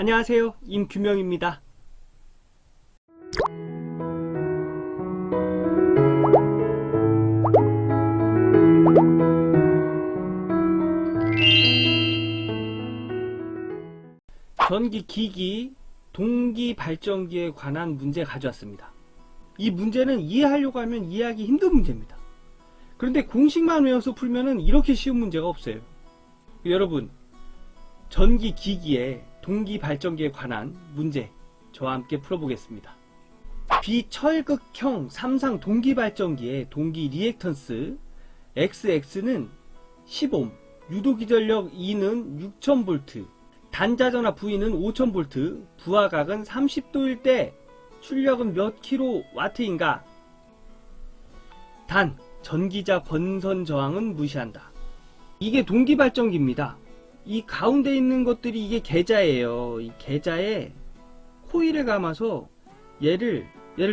안녕하세요, 임규명입니다. 전기 기기, 동기 발전기에 관한 문제 가져왔습니다. 이 문제는 이해하려고 하면 이해하기 힘든 문제입니다. 그런데 공식만 외워서 풀면은 이렇게 쉬운 문제가 없어요. 여러분, 전기 기기에 동기 발전기에 관한 문제 저와 함께 풀어보겠습니다. 비철극형 삼상 동기 발전기의 동기 리액턴스 XX는 10옴, 유도기전력 E는 6000V, 단자전압 V는 5000V, 부하각은 30도일 때 출력은 몇 kW인가? 단, 전기자 권선 저항은 무시한다. 이게 동기 발전기입니다. 이 가운데 있는 것들이 이게 계자예요. 이 계자에 코일을 감아서 얘를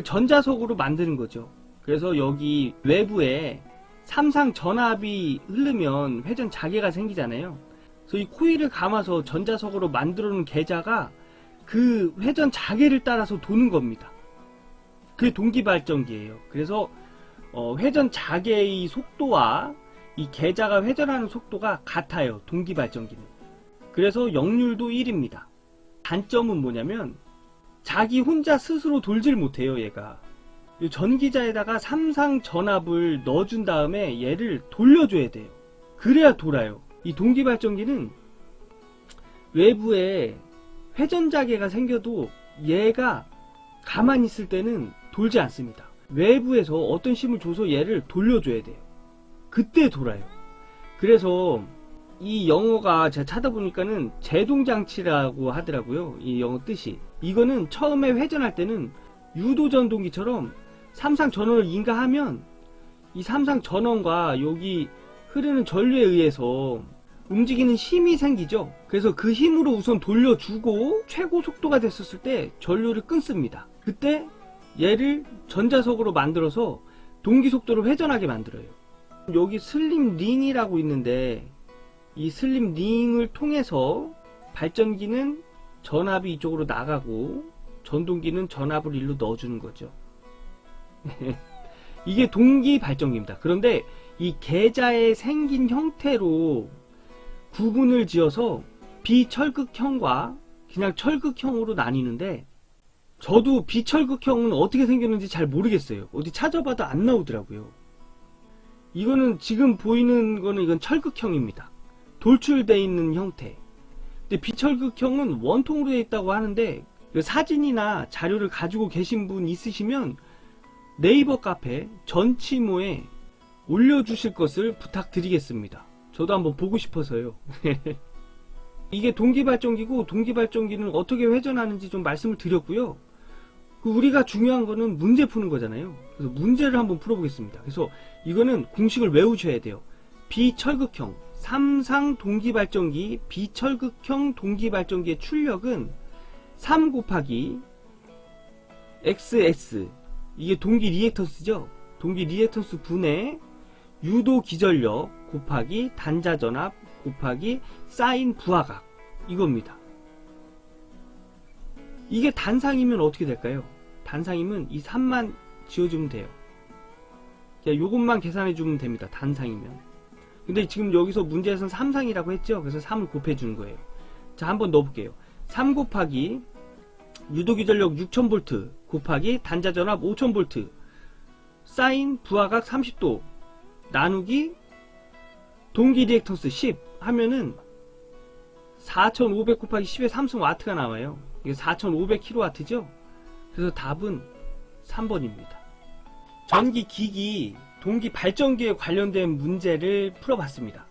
전자석으로 만드는 거죠. 그래서 여기 외부에 삼상 전압이 흐르면 회전 자개가 생기잖아요. 그래서 이 코일을 감아서 전자석으로 만들어 놓은 계자가 그 회전 자개를 따라서 도는 겁니다. 그게 동기 발전기예요. 그래서 회전 자개의 속도와 이 계자가 회전하는 속도가 같아요. 동기 발전기는. 그래서 역률도 1입니다. 단점은 뭐냐면 자기 혼자 스스로 돌질 못해요. 얘가 이 전기자에다가 삼상 전압을 넣어준 다음에 얘를 돌려줘야 돼요. 그래야 돌아요. 이 동기 발전기는 외부에 회전 자개가 생겨도 얘가 가만히 있을 때는 돌지 않습니다. 외부에서 어떤 힘을 줘서 얘를 돌려줘야 돼요. 그때 돌아요. 그래서 이 영어가 제가 찾아보니까는 제동장치라고 하더라고요. 이 영어 뜻이. 이거는 처음에 회전할 때는 유도전동기처럼 삼상 전원을 인가하면 이 삼상 전원과 여기 흐르는 전류에 의해서 움직이는 힘이 생기죠. 그래서 그 힘으로 우선 돌려주고 최고 속도가 됐었을 때 전류를 끊습니다. 그때 얘를 전자석으로 만들어서 동기 속도로 회전하게 만들어요. 여기 슬림 링이라고 있는데 이 슬림 링을 통해서 발전기는 전압이 이쪽으로 나가고 전동기는 전압을 일로 넣어주는 거죠. 이게 동기 발전기입니다. 그런데 이 계자에 생긴 형태로 구분을 지어서 비철극형과 그냥 철극형으로 나뉘는데 저도 비철극형은 어떻게 생겼는지 잘 모르겠어요. 어디 찾아봐도 안 나오더라고요. 이거는 지금 보이는 거는 이건 철극형입니다. 돌출되어 있는 형태. 근데 비철극형은 원통으로 되어 있다고 하는데 사진이나 자료를 가지고 계신 분 있으시면 네이버 카페 전치모에 올려주실 것을 부탁드리겠습니다. 저도 한번 보고 싶어서요. 이게 동기발전기고 동기발전기는 어떻게 회전하는지 좀 말씀을 드렸고요. 우리가 중요한 거는 문제 푸는 거잖아요. 그래서 문제를 한번 풀어보겠습니다. 그래서 이거는 공식을 외우셔야 돼요. 비철극형 삼상 동기발전기 비철극형 동기발전기의 출력은 3 곱하기 XS, 이게 동기 리액턴스죠. 동기 리액턴스 분의 유도 기전력 곱하기 단자전압 곱하기 사인 부하각, 이겁니다. 이게 단상이면 어떻게 될까요? 단상이면 이 3만 지워주면 돼요. 그냥 요것만 계산해주면 됩니다. 단상이면. 근데 지금 여기서 문제에서는 3상이라고 했죠. 그래서 3을 곱해주는 거예요. 자, 한번 넣어볼게요. 3 곱하기 유도기전력 6000V 곱하기 단자전압 5000V 사인 부하각 30도 나누기 동기 리액턴스 10 하면은 4500 곱하기 10의 3승 와트가 나와요. 이게 4500kW죠. 그래서 답은 3번입니다. 전기 기기 동기 발전기에 관련된 문제를 풀어봤습니다.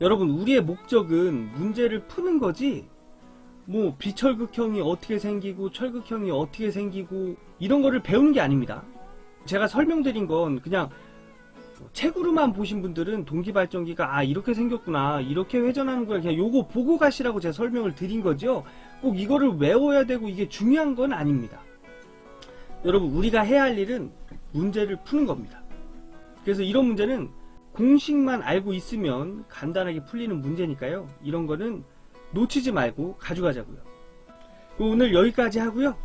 여러분, 우리의 목적은 문제를 푸는 거지 뭐 비철극형이 어떻게 생기고 철극형이 어떻게 생기고 이런 거를 배우는 게 아닙니다. 제가 설명드린 건 그냥 책으로만 보신 분들은 동기발전기가 이렇게 생겼구나, 이렇게 회전하는 거야, 그냥 요거 보고 가시라고 제가 설명을 드린 거죠. 꼭 이거를 외워야 되고 이게 중요한 건 아닙니다. 여러분, 우리가 해야 할 일은 문제를 푸는 겁니다. 그래서 이런 문제는 공식만 알고 있으면 간단하게 풀리는 문제니까요. 이런 거는 놓치지 말고 가져가자고요. 오늘 여기까지 하고요.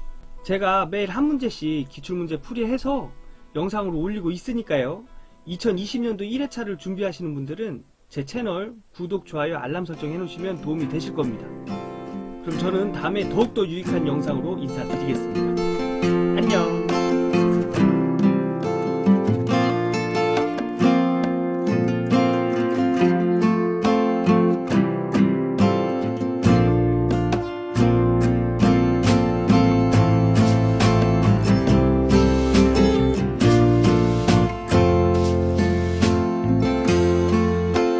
제가 매일 한 문제씩 기출문제 풀이해서 영상으로 올리고 있으니까요. 2020년도 1회차를 준비하시는 분들은 제 채널 구독, 좋아요, 알람 설정 해놓으시면 도움이 되실 겁니다. 그럼 저는 다음에 더욱더 유익한 영상으로 인사드리겠습니다.